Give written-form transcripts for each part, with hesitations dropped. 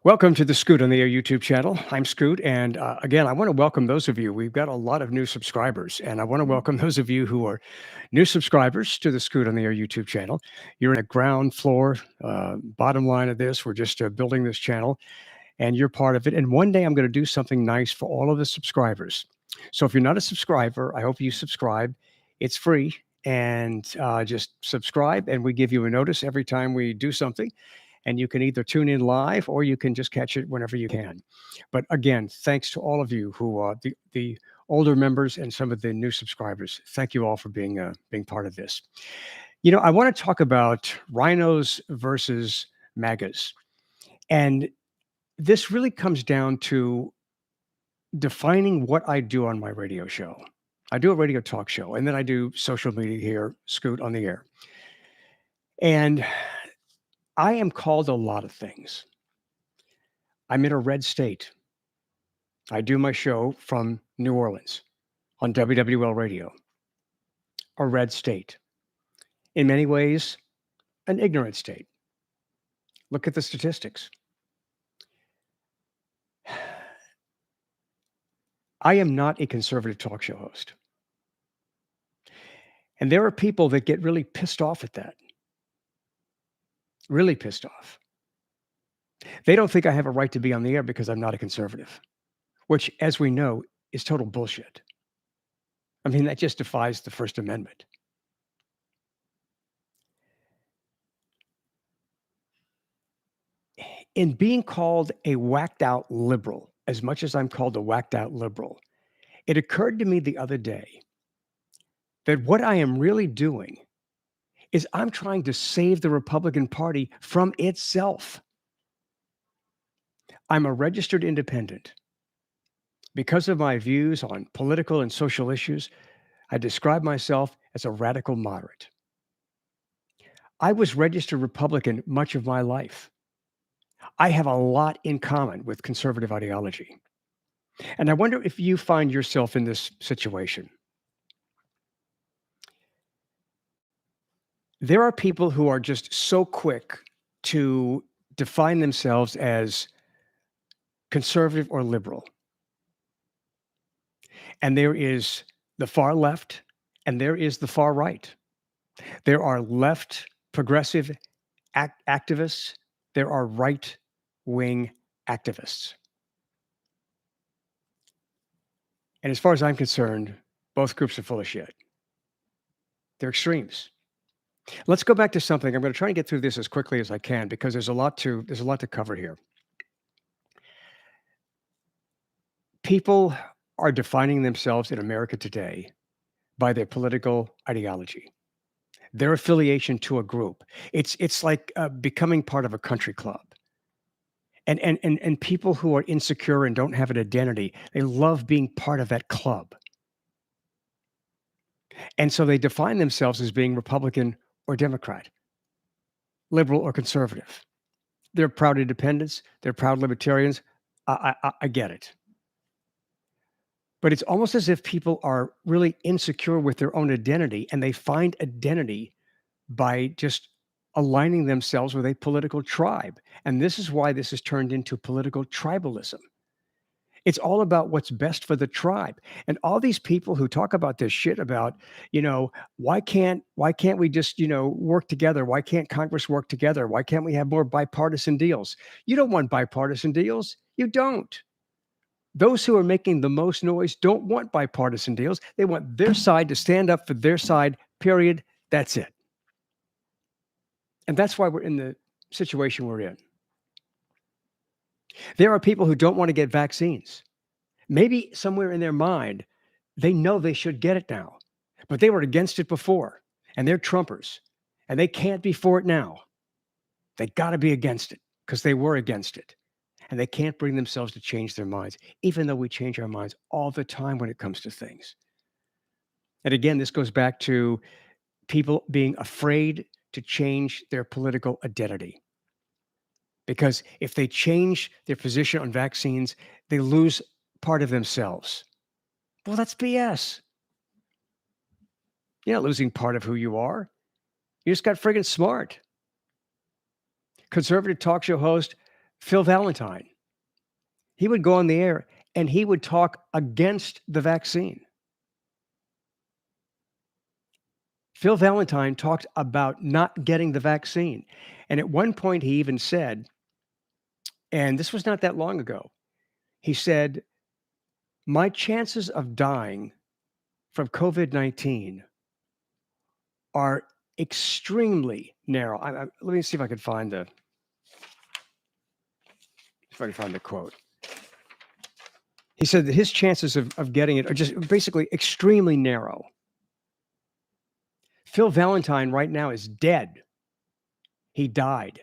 Welcome to the Scoot on the Air YouTube channel. I'm Scoot, and again, I want to welcome those of you. We've got a lot of new subscribers, and I want to welcome those of you who are new subscribers to the Scoot on the Air YouTube channel. You're in the ground floor, bottom line of this. We're just building this channel, and you're part of it. And one day I'm going to do something nice for all of the subscribers. So if you're not a subscriber, I hope you subscribe. It's free, and just subscribe, and we give you a notice every time we do something, and you can either tune in live or you can just catch it whenever you can. But again, thanks to all of you who are the older members and some of the new subscribers. Thank you all for being part of this. I want to talk about RINOs versus MAGAs, and this really comes down to defining what I do on my radio show. I do a radio talk show, and then I do social media here, Scoot on the Air. And I am called a lot of things. I'm in a red state. I do my show from New Orleans on WWL radio, a red state. In many ways, an ignorant state. Look at the statistics. I am not a conservative talk show host. And there are people that get really pissed off at that. Really pissed off. They don't think I have a right to be on the air because I'm not a conservative, which, as we know, is total bullshit. I mean, that just defies the First Amendment. In being called a whacked out liberal, as much as I'm called a whacked out liberal, it occurred to me the other day that what I am really doing is I'm trying to save the Republican Party from itself. I'm a registered independent. Because of my views on political and social issues, I describe myself as a radical moderate. I was registered Republican much of my life. I have a lot in common with conservative ideology. And I wonder if you find yourself in this situation. There are people who are just so quick to define themselves as conservative or liberal. And there is the far left and there is the far right. There are left progressive activists. There are right-wing activists. And as far as I'm concerned, both groups are full of shit. They're extremes. Let's go back to something. I'm going to try and get through this as quickly as I can because there's a lot to cover here. People are defining themselves in America today by their political ideology, their affiliation to a group. It's like becoming part of a country club. And people who are insecure and don't have an identity, they love being part of that club. And so they define themselves as being Republican or Democrat, liberal or conservative. They're proud independents. They're proud libertarians. I get it. But it's almost as if people are really insecure with their own identity, and they find identity by just aligning themselves with a political tribe. And this is why this has turned into political tribalism. It's all about what's best for the tribe. And all these people who talk about this shit about, why can't we just, work together? Why can't Congress work together? Why can't we have more bipartisan deals? You don't want bipartisan deals. You don't. Those who are making the most noise don't want bipartisan deals. They want their side to stand up for their side, period. That's it. And that's why we're in the situation we're in. There are people who don't want to get vaccines. Maybe somewhere in their mind, they know they should get it now, but they were against it before, and they're Trumpers, and they can't be for it now. They got to be against it because they were against it, and they can't bring themselves to change their minds, even though we change our minds all the time when it comes to things. And again, this goes back to people being afraid to change their political identity. Because if they change their position on vaccines, they lose part of themselves. Well, that's BS. You're not losing part of who you are. You just got friggin' smart. Conservative talk show host, Phil Valentine, he would go on the air and he would talk against the vaccine. Phil Valentine talked about not getting the vaccine. And at one point, he even said, and this was not that long ago, he said, my chances of dying from COVID-19 are extremely narrow. Let me see if I can find the quote. He said that his chances of getting it are just basically extremely narrow. Phil Valentine right now is dead. He died.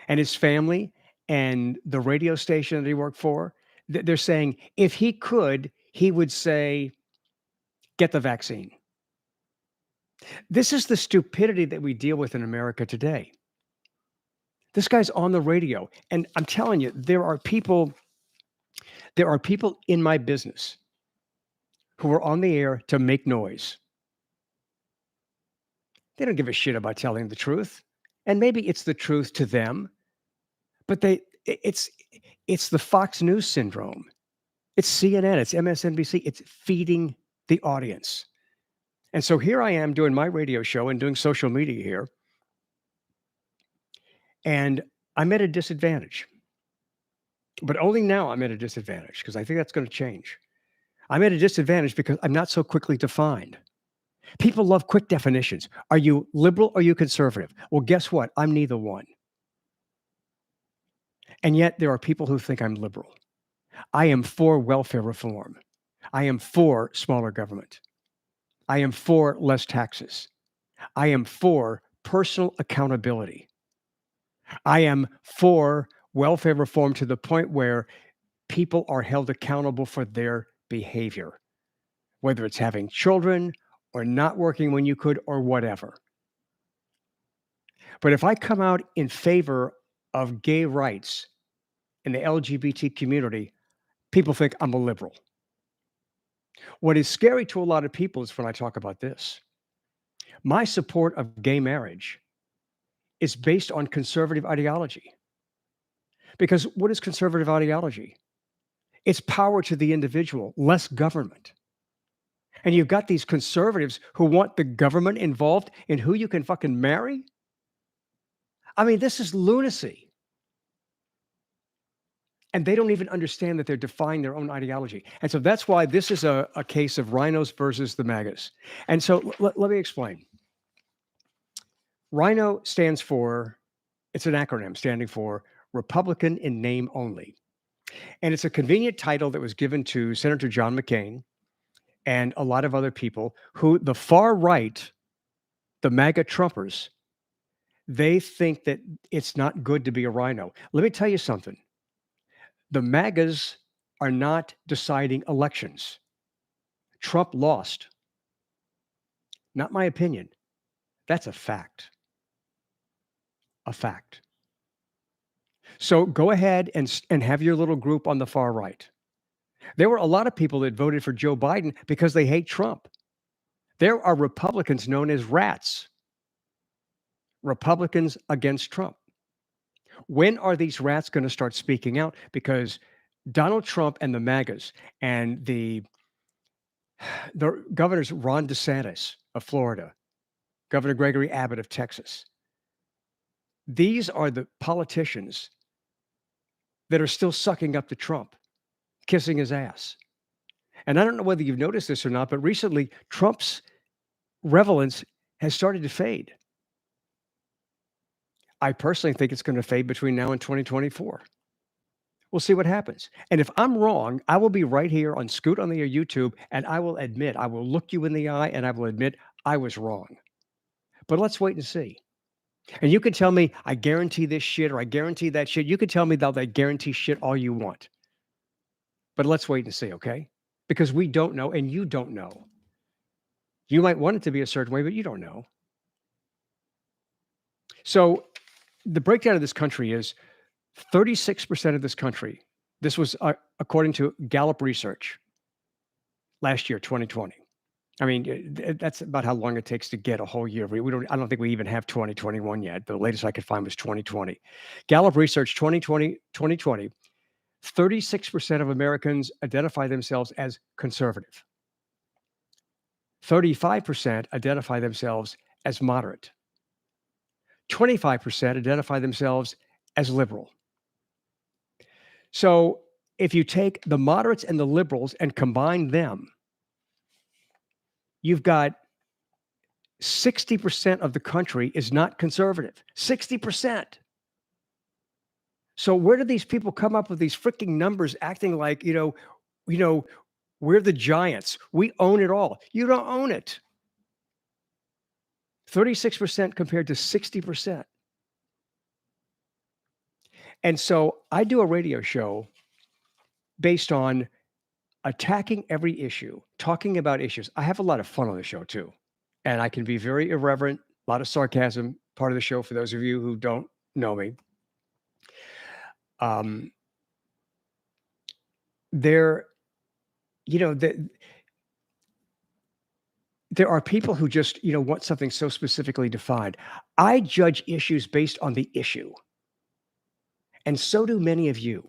And his family and the radio station that he worked for, they're saying if he could, he would say, get the vaccine. This is the stupidity that we deal with in America today. This guy's on the radio. And I'm telling you, there are people in my business who are on the air to make noise. They don't give a shit about telling the truth. And maybe it's the truth to them, but it's the Fox News syndrome. It's CNN, it's MSNBC, it's feeding the audience. And so here I am doing my radio show and doing social media here. And I'm at a disadvantage. But only now I'm at a disadvantage because I think that's going to change. I'm at a disadvantage because I'm not so quickly defined. People love quick definitions. Are you liberal or are you conservative? Well, guess what? I'm neither one. And yet there are people who think I'm liberal. I am for welfare reform. I am for smaller government. I am for less taxes. I am for personal accountability. I am for welfare reform to the point where people are held accountable for their behavior, whether it's having children or not working when you could or whatever. But if I come out in favor of gay rights in the LGBT community, people think I'm a liberal. What is scary to a lot of people is when I talk about this. My support of gay marriage is based on conservative ideology. Because what is conservative ideology? It's power to the individual, less government. And you've got these conservatives who want the government involved in who you can fucking marry? I mean, this is lunacy. And they don't even understand that they're defying their own ideology. And so that's why this is a case of RINOs versus the MAGAs. And so let me explain. RINO stands for, it's an acronym standing for Republican in name only. And it's a convenient title that was given to Senator John McCain and a lot of other people who, the far right, the MAGA Trumpers, they think that it's not good to be a RINO. Let me tell you something. The MAGAs are not deciding elections. Trump lost. Not my opinion. That's a fact. A fact. So go ahead and have your little group on the far right. There were a lot of people that voted for Joe Biden because they hate Trump. There are Republicans known as rats. Republicans against Trump. When are these rats going to start speaking out? Because Donald Trump and the MAGAs and the governors Ron DeSantis of Florida, Governor Gregory Abbott of Texas, these are the politicians that are still sucking up to Trump, kissing his ass. And I don't know whether you've noticed this or not, but recently Trump's relevance has started to fade. I personally think it's going to fade between now and 2024. We'll see what happens. And if I'm wrong, I will be right here on Scoot on the Air YouTube, and I will admit, I will look you in the eye, and I will admit I was wrong. But let's wait and see. And you can tell me, I guarantee this shit, or I guarantee that shit. You can tell me that I guarantee shit all you want. But let's wait and see, okay? Because we don't know, and you don't know. You might want it to be a certain way, but you don't know. So the breakdown of this country is 36% of this country, this was according to Gallup research last year, 2020. I mean, that's about how long it takes to get a whole year. I don't think we even have 2021 yet. The latest I could find was 2020. Gallup research 2020, 36% of Americans identify themselves as conservative. 35% identify themselves as moderate. 25% identify themselves as liberal. So if you take the moderates and the liberals and combine them, you've got 60% of the country is not conservative. 60%. So where do these people come up with these freaking numbers acting like, we're the giants. We own it all. You don't own it. 36% compared to 60%. And so I do a radio show based on attacking every issue, talking about issues. I have a lot of fun on the show too. And I can be very irreverent, a lot of sarcasm, part of the show for those of you who don't know me. There are people who just, want something so specifically defined. I judge issues based on the issue. And so do many of you.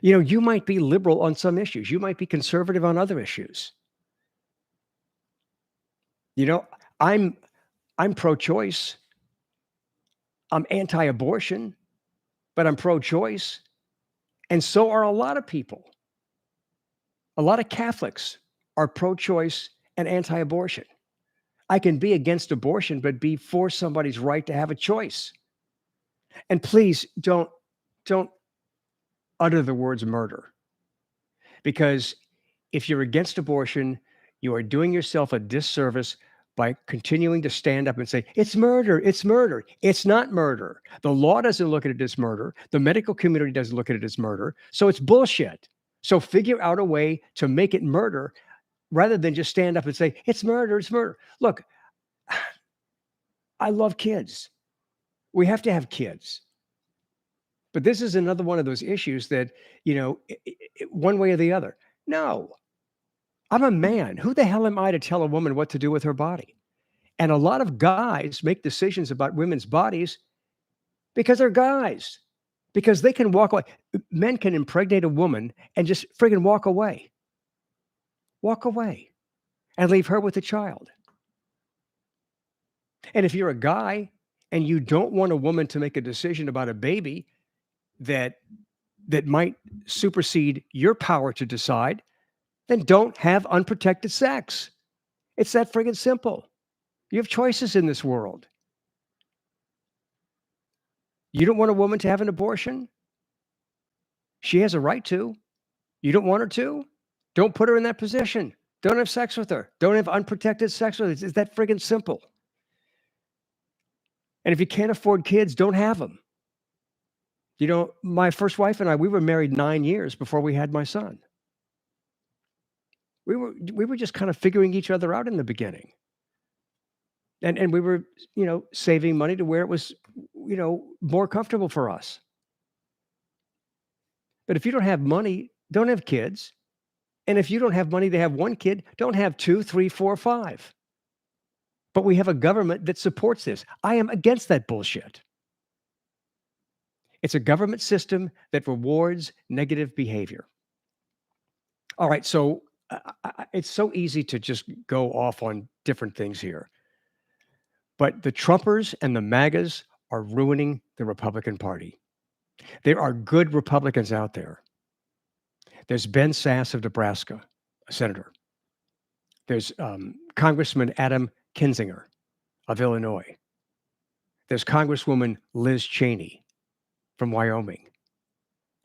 You might be liberal on some issues. You might be conservative on other issues. I'm pro-choice. I'm anti-abortion, but I'm pro-choice. And so are a lot of people. A lot of Catholics are pro-choice and anti-abortion. I can be against abortion, but be for somebody's right to have a choice. And please don't utter the words murder. Because if you're against abortion, you are doing yourself a disservice by continuing to stand up and say, it's murder, it's murder. It's not murder. The law doesn't look at it as murder. The medical community doesn't look at it as murder. So it's bullshit. So figure out a way to make it murder rather than just stand up and say, it's murder, it's murder. Look, I love kids. We have to have kids. But this is another one of those issues that, one way or the other. No, I'm a man. Who the hell am I to tell a woman what to do with her body? And a lot of guys make decisions about women's bodies because they're guys, because they can walk away. Men can impregnate a woman and just friggin' walk away and leave her with a child. And if you're a guy and you don't want a woman to make a decision about a baby that might supersede your power to decide, then don't have unprotected sex. It's that friggin' simple. You have choices in this world. You don't want a woman to have an abortion? She has a right to. You don't want her to? Don't put her in that position. Don't have sex with her. Don't have unprotected sex with her. It's that friggin' simple. And if you can't afford kids, don't have them. My first wife and I, we were married 9 years before we had my son. We were just kind of figuring each other out in the beginning. And we were, saving money to where it was, more comfortable for us. But if you don't have money, don't have kids. And if you don't have money to have one kid, don't have 2, 3, 4, 5. But we have a government that supports this. I am against that bullshit. It's a government system that rewards negative behavior. All right, so it's so easy to just go off on different things here. But the Trumpers and the MAGAs are ruining the Republican Party. There are good Republicans out there. There's Ben Sasse of Nebraska, a senator. There's Congressman Adam Kinzinger of Illinois. There's Congresswoman Liz Cheney from Wyoming,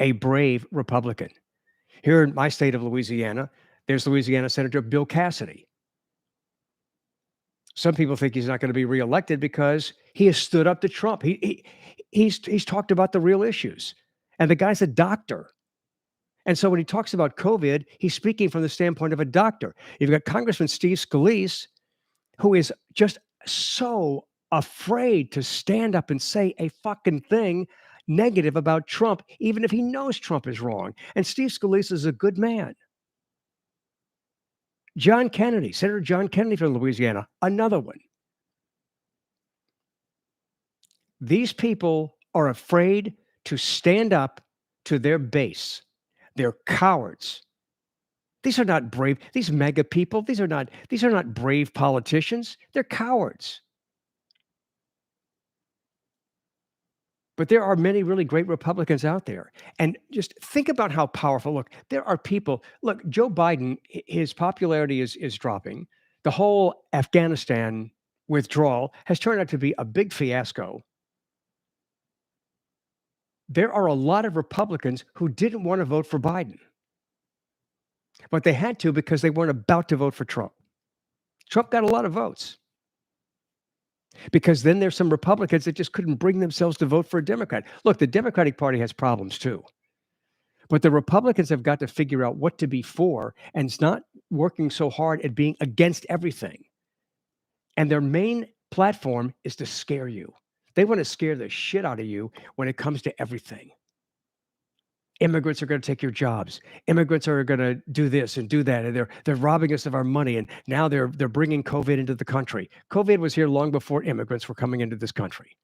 a brave Republican. Here in my state of Louisiana, there's Louisiana Senator Bill Cassidy. Some people think he's not going to be reelected because he has stood up to Trump. He's talked about the real issues. And the guy's a doctor. And so when he talks about COVID, he's speaking from the standpoint of a doctor. You've got Congressman Steve Scalise, who is just so afraid to stand up and say a fucking thing negative about Trump, even if he knows Trump is wrong. And Steve Scalise is a good man. John Kennedy, Senator John Kennedy from Louisiana, another one. These people are afraid to stand up to their base. They're cowards. These are not brave. These mega people, these are not brave politicians. They're cowards. But there are many really great Republicans out there. And just think about how powerful. Look, there are people. Look, Joe Biden, his popularity is dropping. The whole Afghanistan withdrawal has turned out to be a big fiasco. There are a lot of Republicans who didn't want to vote for Biden, but they had to because they weren't about to vote for Trump. Trump got a lot of votes because then there's some Republicans that just couldn't bring themselves to vote for a Democrat. Look, the Democratic Party has problems too, but the Republicans have got to figure out what to be for, and it's not working so hard at being against everything. And their main platform is to scare you. They want to scare the shit out of you when it comes to everything. Immigrants are going to take your jobs. Immigrants are going to do this and do that, and they're robbing us of our money. And now they're bringing COVID into the country. COVID was here long before immigrants were coming into this country.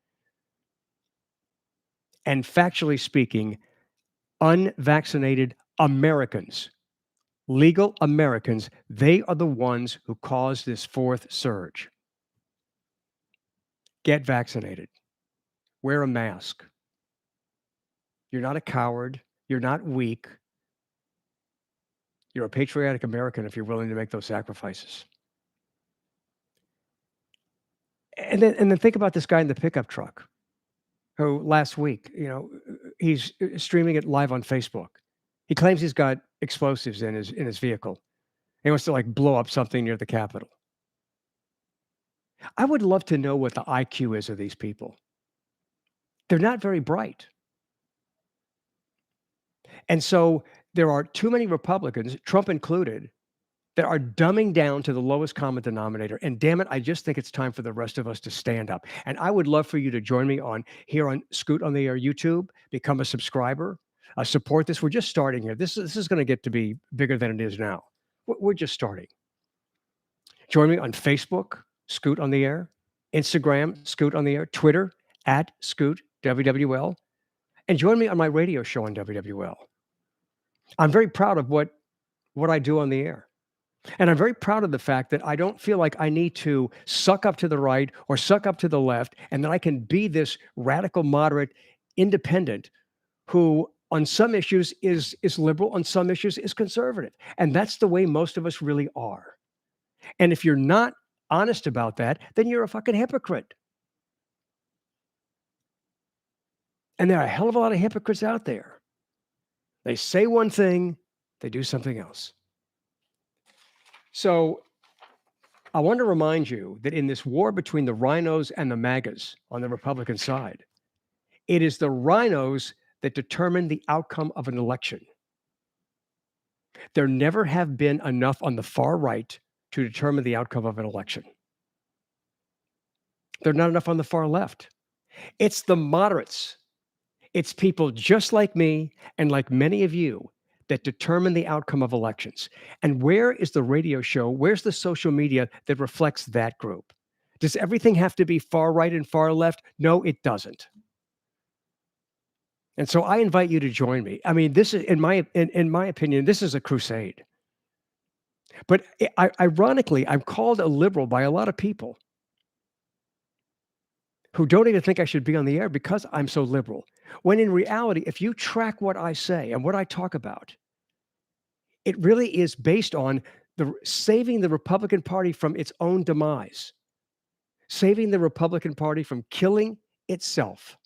And factually speaking, unvaccinated Americans, legal Americans, they are the ones who caused this fourth surge. Get vaccinated. Wear a mask. You're not a coward. You're not weak. You're a patriotic American if you're willing to make those sacrifices. And then think about this guy in the pickup truck who last week, he's streaming it live on Facebook. He claims he's got explosives in his vehicle. He wants to like blow up something near the Capitol. I would love to know what the IQ is of these people. They're not very bright. And so there are too many Republicans, Trump included, that are dumbing down to the lowest common denominator. And damn it, I just think it's time for the rest of us to stand up. And I would love for you to join me here on Scoot on the Air YouTube, become a subscriber, support this. We're just starting here. This is going to get to be bigger than it is now. We're just starting. Join me on Facebook, Scoot on the Air, Instagram, Scoot on the Air, Twitter, @Scoot, WWL, and join me on my radio show on WWL. I'm very proud of what I do on the air. And I'm very proud of the fact that I don't feel like I need to suck up to the right or suck up to the left, and that I can be this radical, moderate, independent who on some issues is liberal, on some issues is conservative. And that's the way most of us really are. And if you're not honest about that, then you're a fucking hypocrite. And there are a hell of a lot of hypocrites out there. They say one thing, they do something else. So I want to remind you that in this war between the RINOs and the MAGAs on the Republican side, it is the RINOs that determine the outcome of an election. There never have been enough on the far right to determine the outcome of an election. There are not enough on the far left. It's the moderates. It's people just like me and like many of you that determine the outcome of elections. And where is the radio show? Where's the social media that reflects that group? Does everything have to be far right and far left? No, it doesn't. And so I invite you to join me. I mean, this is, in my opinion, this is a crusade. But ironically, I'm called a liberal by a lot of people who don't even think I should be on the air because I'm so liberal. When in reality, if you track what I say and what I talk about, it really is based on saving the Republican Party from its own demise, saving the Republican Party from killing itself.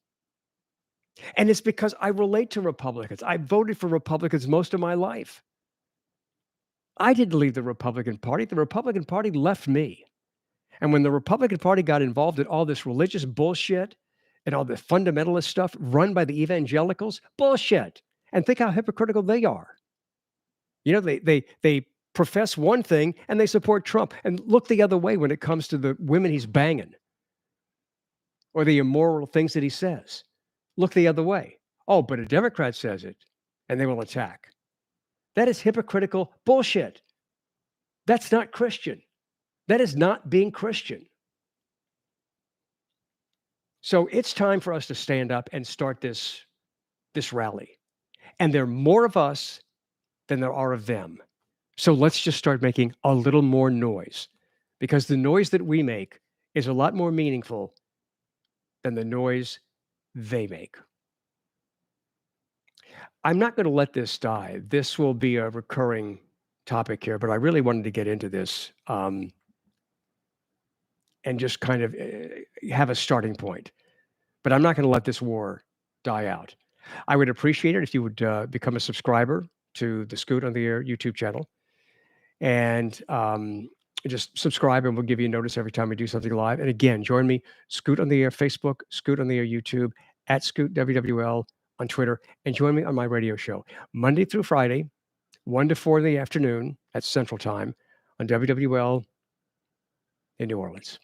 And it's because I relate to Republicans. I voted for Republicans most of my life. I didn't leave the Republican Party. The Republican Party left me. And when the Republican Party got involved in all this religious bullshit and all the fundamentalist stuff run by the evangelicals, bullshit. And think how hypocritical they are. They profess one thing and they support Trump and look the other way when it comes to the women he's banging or the immoral things that he says. Look the other way. Oh, but a Democrat says it and they will attack. That is hypocritical bullshit. That's not Christian. That is not being Christian. So it's time for us to stand up and start this rally. And there are more of us than there are of them. So let's just start making a little more noise, because the noise that we make is a lot more meaningful than the noise they make. I'm not going to let this die. This will be a recurring topic here, but I really wanted to get into this and just kind of have a starting point. But I'm not going to let this war die out. I would appreciate it if you would become a subscriber to the Scoot on the Air YouTube channel, and just subscribe, and we'll give you a notice every time we do something live. And again, join me, Scoot on the Air Facebook, Scoot on the Air YouTube, at Scoot WWL on Twitter, and join me on my radio show Monday through Friday, 1 to 4 in the afternoon at Central Time on WWL in New Orleans.